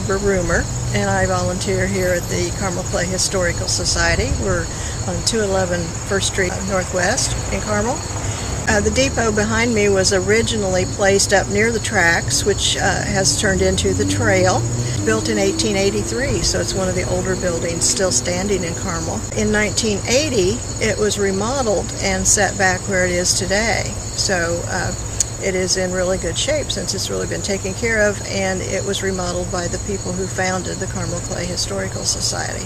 Barbara Roomer, and I volunteer here at the Carmel Clay Historical Society. We're on 211 First Street Northwest in Carmel. The depot behind me was originally placed up near the tracks, which has turned into the trail. Built in 1883, so it's one of the older buildings still standing in Carmel. In 1980, it was remodeled and set back where it is today. So it is in really good shape since it's really been taken care of, and it was remodeled by the people who founded the Carmel Clay Historical Society.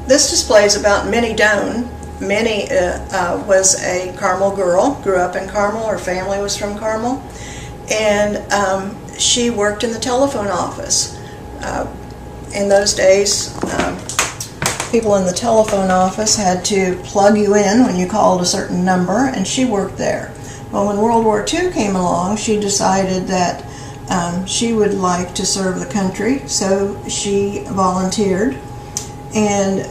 This display is about Minnie Doane. Minnie was a Carmel girl, grew up in Carmel, her family was from Carmel, and she worked in the telephone office. In those days, people in the telephone office had to plug you in when you called a certain number, and she worked there. Well, when World War II came along, she decided that she would like to serve the country, so she volunteered and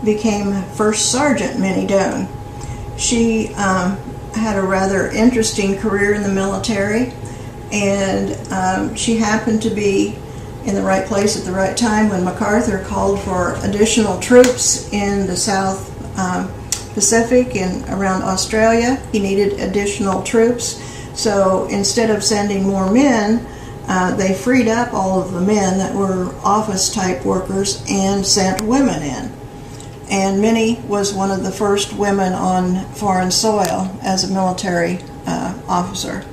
became First Sergeant Minnie Doane. She had a rather interesting career in the military, and she happened to be in the right place at the right time when MacArthur called for additional troops in the South Pacific and around Australia. He needed additional troops, so instead of sending more men, they freed up all of the men that were office-type workers and sent women in. And Minnie was one of the first women on foreign soil as a military officer.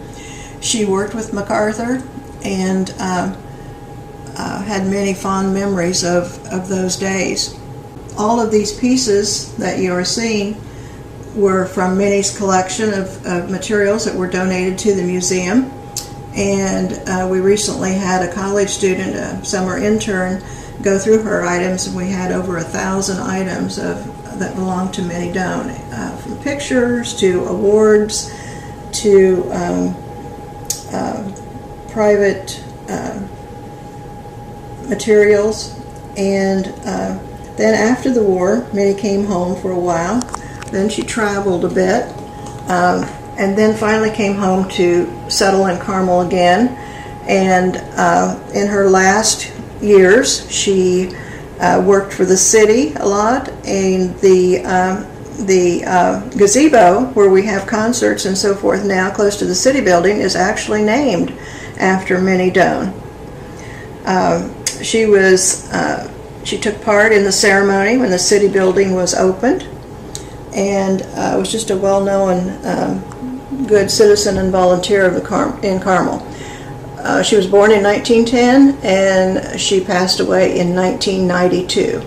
She worked with MacArthur and had many fond memories of those days. All of these pieces that you are seeing were from Minnie's collection of materials that were donated to the museum. And we recently had a college student, a summer intern, go through her items, and we had over 1,000 items that belonged to Minnie Doane, from pictures to awards to private materials. And then after the war, Minnie came home for a while. Then she traveled a bit, and then finally came home to settle in Carmel again. And in her last years, she worked for the city a lot, and the gazebo where we have concerts and so forth now close to the city building is actually named after Minnie Doane. She took part in the ceremony when the city building was opened, and was just a well-known good citizen and volunteer in Carmel. She was born in 1910, and she passed away in 1992.